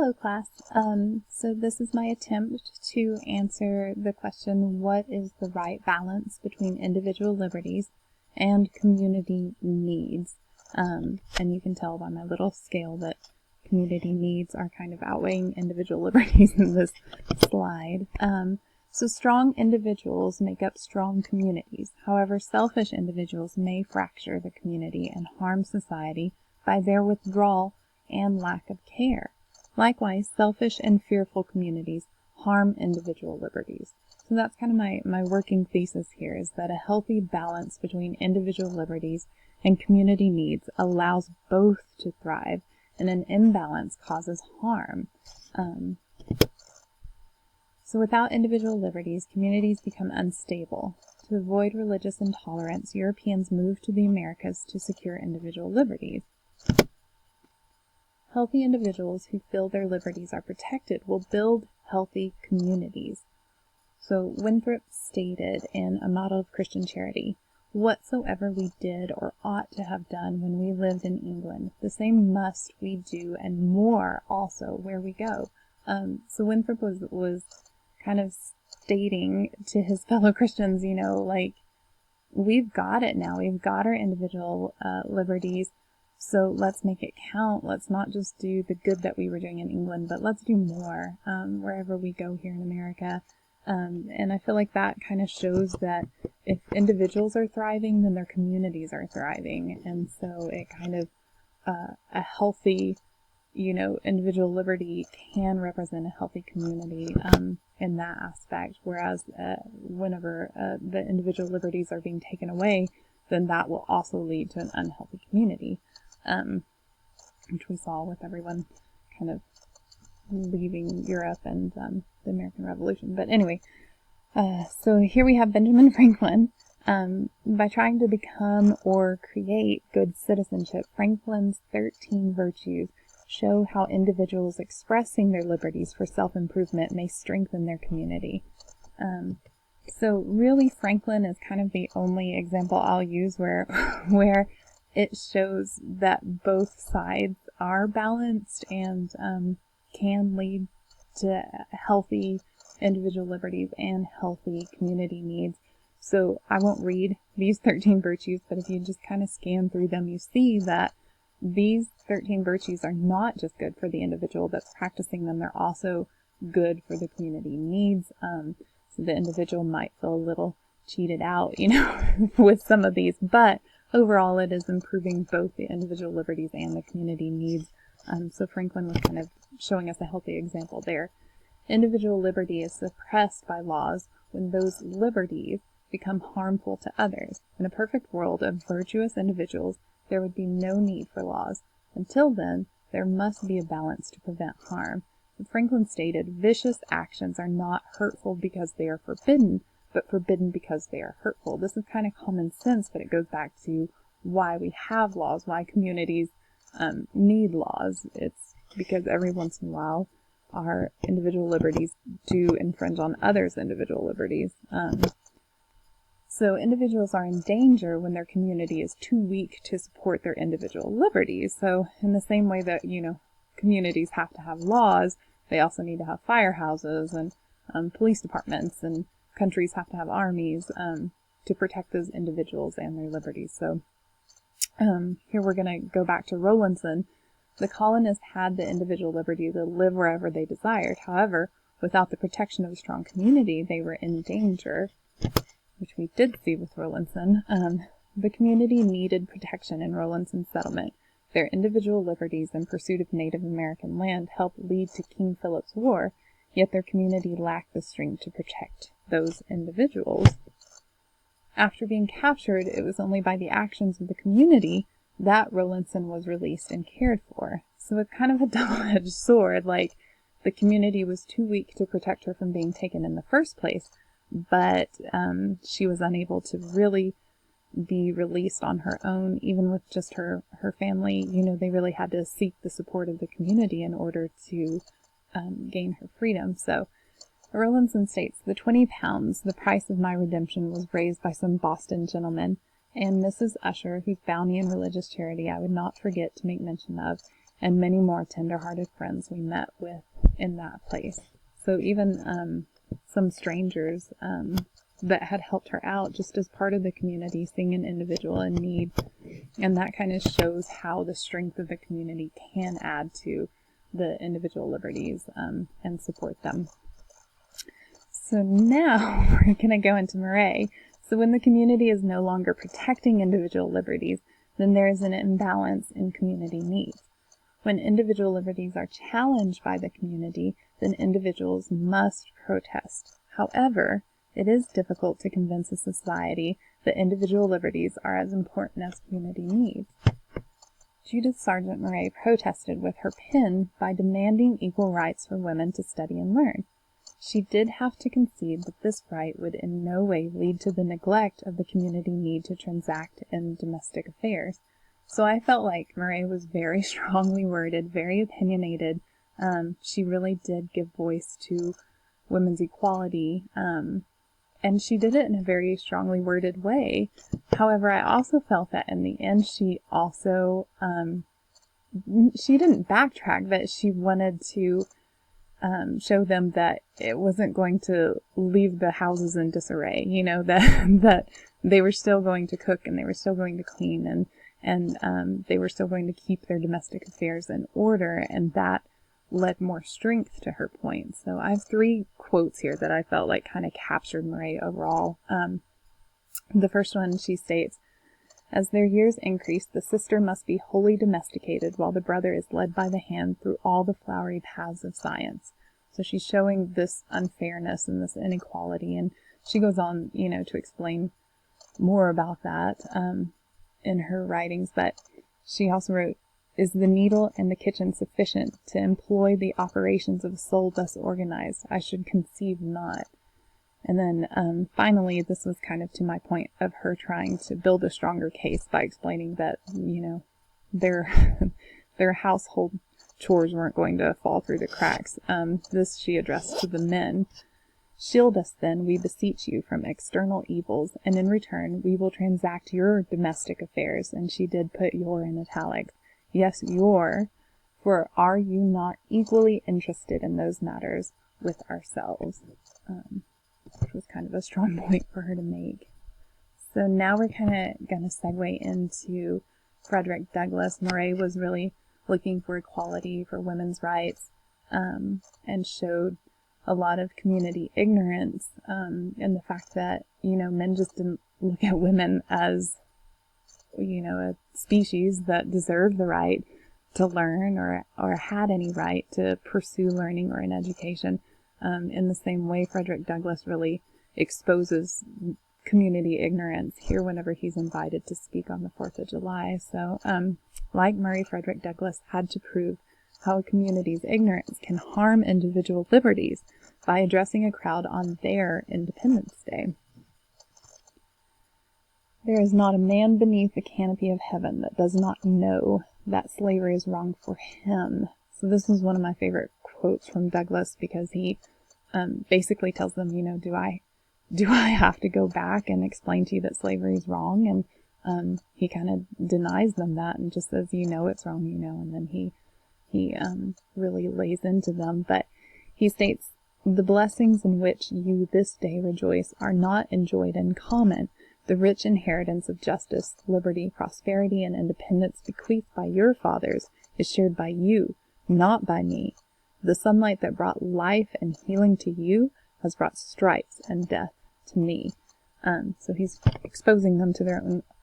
Hello class. So this is my attempt to answer the question, what is the right balance between individual liberties and community needs? And you can tell by my little scale that community needs are kind of outweighing individual liberties in this slide. So strong individuals make up strong communities. However, selfish individuals may fracture the community and harm society by their withdrawal and lack of care. Likewise, selfish and fearful communities harm individual liberties. So that's kind of my working thesis here, is that a healthy balance between individual liberties and community needs allows both to thrive, and an imbalance causes harm. So without individual liberties, communities become unstable. To avoid religious intolerance, Europeans moved to the Americas to secure individual liberties. Healthy individuals who feel their liberties are protected will build healthy communities. So Winthrop stated in A Model of Christian Charity, "Whatsoever we did or ought to have done when we lived in England, the same must we do, and more also where we go." So Winthrop was kind of stating to his fellow Christians, like, we've got it now. We've got our individual liberties. So let's make it count. Let's not just do the good that we were doing in England, but let's do more wherever we go here in America. And I feel like that kind of shows that if individuals are thriving, then their communities are thriving. And so it kind of, a healthy, individual liberty can represent a healthy community in that aspect. Whereas whenever the individual liberties are being taken away, then that will also lead to an unhealthy community. Which we saw with everyone kind of leaving Europe and the American Revolution. But anyway, so here we have Benjamin Franklin. By trying to become or create good citizenship, Franklin's 13 virtues show how individuals expressing their liberties for self-improvement may strengthen their community. So really, Franklin is kind of the only example I'll use where it shows that both sides are balanced and can lead to healthy individual liberties and healthy community needs. So I won't read these 13 virtues, but if you just kind of scan through them, you see that these 13 virtues are not just good for the individual that's practicing them, they're also good for the community needs. So the individual might feel a little cheated out, with some of these, but overall it is improving both the individual liberties and the community needs. So Franklin was kind of showing us a healthy example there. Individual liberty is suppressed by laws when those liberties become harmful to others. In a perfect world of virtuous individuals, there would be no need for laws. Until then, there must be a balance to prevent harm. But Franklin stated, vicious actions are not hurtful because they are forbidden, but forbidden because they are hurtful. This is kind of common sense, but it goes back to why we have laws, why communities need laws. It's because every once in a while our individual liberties do infringe on others' individual liberties. So individuals are in danger when their community is too weak to support their individual liberties. So in the same way that, communities have to have laws, they also need to have firehouses and police departments, and countries have to have armies to protect those individuals and their liberties. So here we're going to go back to Rowlandson. The colonists had the individual liberty to live wherever they desired. However, without the protection of a strong community, they were in danger, which we did see with Rowlandson. The community needed protection in Rowlandson's settlement. Their individual liberties in pursuit of Native American land helped lead to King Philip's War, yet their community lacked the strength to protect those individuals. After being captured, it was only by the actions of the community that Rowlandson was released and cared for. So it's kind of a double-edged sword, like the community was too weak to protect her from being taken in the first place, but she was unable to really be released on her own, even with just her family. They really had to seek the support of the community in order to gain her freedom. So Rowlandson states, "The 20 pounds, the price of my redemption, was raised by some Boston gentlemen, and Mrs. Usher, whose bounty and religious charity I would not forget to make mention of, and many more tender-hearted friends we met with in that place. So even some strangers that had helped her out just as part of the community, seeing an individual in need. And that kind of shows how the strength of the community can add to the individual liberties and support them. So now we're going to go into Murray. So when the community is no longer protecting individual liberties, then there is an imbalance in community needs. When individual liberties are challenged by the community, then individuals must protest. However, it is difficult to convince a society that individual liberties are as important as community needs. Judith Sargent Murray protested with her pen by demanding equal rights for women to study and learn. She did have to concede that this right would in no way lead to the neglect of the community need to transact in domestic affairs. So I felt like Murray was very strongly worded, very opinionated. She really did give voice to women's equality, and she did it in a very strongly worded way. However, I also felt that in the end, she also, she didn't backtrack, that she wanted to show them that it wasn't going to leave the houses in disarray, you know, that they were still going to cook and they were still going to clean and they were still going to keep their domestic affairs in order, and that led more strength to her point. So I have 3 quotes here that I felt like kind of captured Murray overall. The first one, she states, "As their years increase, the sister must be wholly domesticated, while the brother is led by the hand through all the flowery paths of science." So she's showing this unfairness and this inequality, and she goes on, you know, to explain more about that in her writings. But she also wrote, "Is the needle in the kitchen sufficient to employ the operations of a soul thus organized? I should conceive not." And then finally, this was kind of to my point of her trying to build a stronger case by explaining that, you know, their household chores weren't going to fall through the cracks. This she addressed to the men. "Shield us then, we beseech you, from external evils, and in return we will transact your domestic affairs." And she did put "your" in italics. Yes, your, for are you not equally interested in those matters with ourselves? Which was kind of a strong point for her to make. So now we're kind of going to segue into Frederick Douglass. Murray was really looking for equality, for women's rights, and showed a lot of community ignorance in the fact that, you know, men just didn't look at women as, you know, a species that deserved the right to learn or had any right to pursue learning or an education. In the same way, Frederick Douglass really exposes community ignorance here whenever he's invited to speak on the 4th of July. So, like Murray, Frederick Douglass had to prove how a community's ignorance can harm individual liberties by addressing a crowd on their Independence Day. "There is not a man beneath the canopy of heaven that does not know that slavery is wrong for him." So this was one of my favorite quotes from Douglass, because he basically tells them, you know, do I have to go back and explain to you that slavery is wrong? And he kind of denies them that and just says, you know, it's wrong, you know, and then he really lays into them. But he states, "The blessings in which you this day rejoice are not enjoyed in common. The rich inheritance of justice, liberty, prosperity, and independence bequeathed by your fathers is shared by you, not by me. The sunlight that brought life and healing to you has brought stripes and death to me." So he's exposing them to their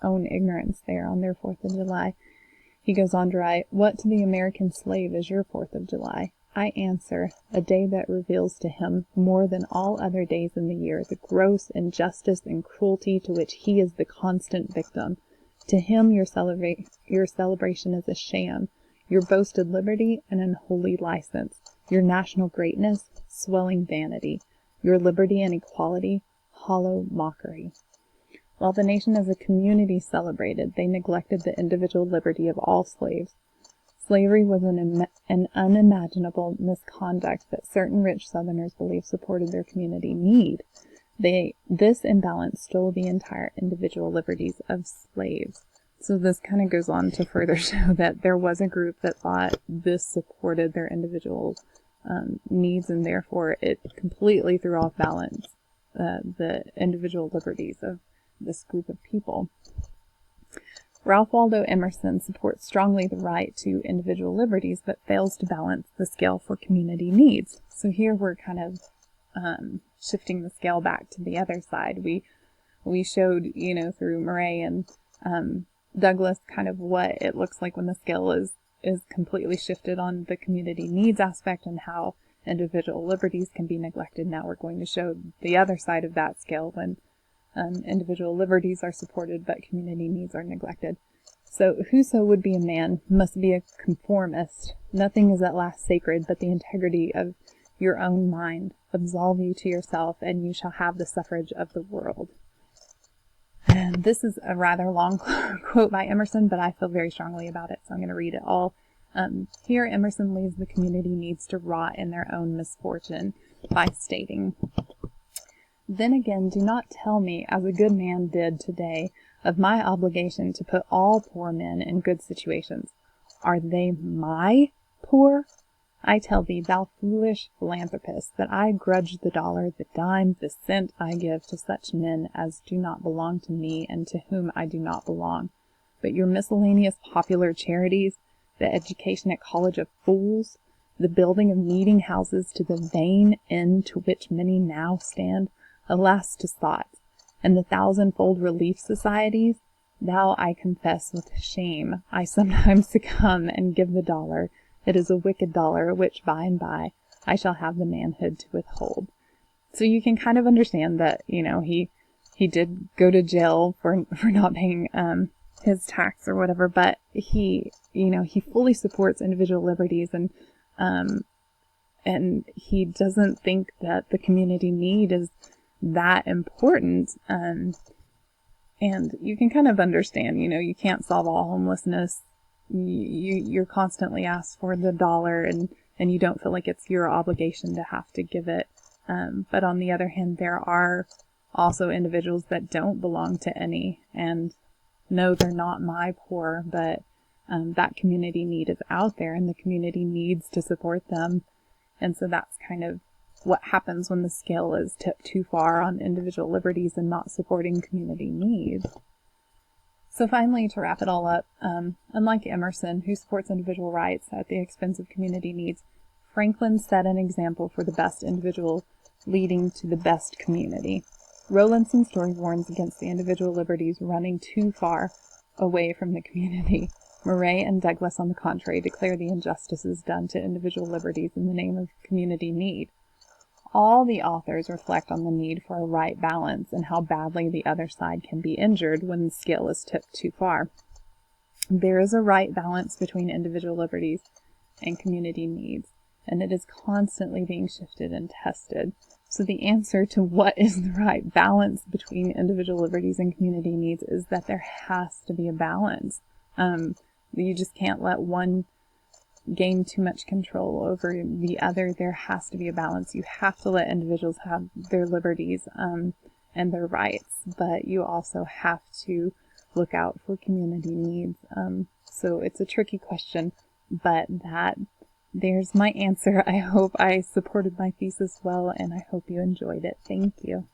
own ignorance there on their 4th of July. He goes on to write, "What to the American slave is your 4th of July? I answer, a day that reveals to him, more than all other days in the year, the gross injustice and cruelty to which he is the constant victim. To him your celebration is a sham, your boasted liberty an unholy license, your national greatness swelling vanity, your liberty and equality hollow mockery. While the nation as a community celebrated, they neglected the individual liberty of all slaves. Slavery was an unimaginable misconduct that certain rich Southerners believed supported their community need. This imbalance stole the entire individual liberties of slaves." So this kind of goes on to further show that there was a group that thought this supported their individual needs, and therefore it completely threw off balance the individual liberties of this group of people. Ralph Waldo Emerson supports strongly the right to individual liberties, but fails to balance the scale for community needs. So here we're kind of shifting the scale back to the other side. We showed, through Murray and Douglas kind of what it looks like when the scale is completely shifted on the community needs aspect and how individual liberties can be neglected. Now we're going to show the other side of that scale when individual liberties are supported but community needs are neglected. So whoso would be a man must be a conformist. Nothing is at last sacred but the integrity of your own mind. Absolve you to yourself, and you shall have the suffrage of the world. And this is a rather long quote by Emerson, but I feel very strongly about it, so I'm going to read it all. Here Emerson leaves the community needs to rot in their own misfortune by stating, "Then again, do not tell me, as a good man did today, of my obligation to put all poor men in good situations. Are they my poor? I tell thee, thou foolish philanthropist, that I grudge the dollar, the dime, the cent I give to such men as do not belong to me and to whom I do not belong. But your miscellaneous popular charities, the education at college of fools, the building of meeting houses to the vain end to which many now stand, alas to thought, and the thousandfold relief societies, thou, I confess with shame, I sometimes succumb and give the dollar. It is a wicked dollar, which by and by I shall have the manhood to withhold." So you can kind of understand that, he did go to jail for not paying his tax or whatever, but he fully supports individual liberties, and he doesn't think that the community need is that important. And you can kind of understand, you can't solve all homelessness. You're constantly asked for the dollar, and you don't feel like it's your obligation to have to give it. But on the other hand, there are also individuals that don't belong to any, and no, they're not my poor, but that community need is out there, and the community needs to support them. And so that's kind of what happens when the scale is tipped too far on individual liberties and not supporting community needs. So finally, to wrap it all up, unlike Emerson, who supports individual rights at the expense of community needs, Franklin set an example for the best individual leading to the best community. Rowlandson's story warns against the individual liberties running too far away from the community. Murray and Douglas, on the contrary, declare the injustices done to individual liberties in the name of community need. All the authors reflect on the need for a right balance and how badly the other side can be injured when the scale is tipped too far. There is a right balance between individual liberties and community needs, and it is constantly being shifted and tested. So the answer to what is the right balance between individual liberties and community needs is that there has to be a balance. You just can't let one gain too much control over the other. There has to be a balance. You have to let individuals have their liberties and their rights, but you also have to look out for community needs. So it's a tricky question, but there's my answer. I hope I supported my thesis well, and I hope you enjoyed it. Thank you.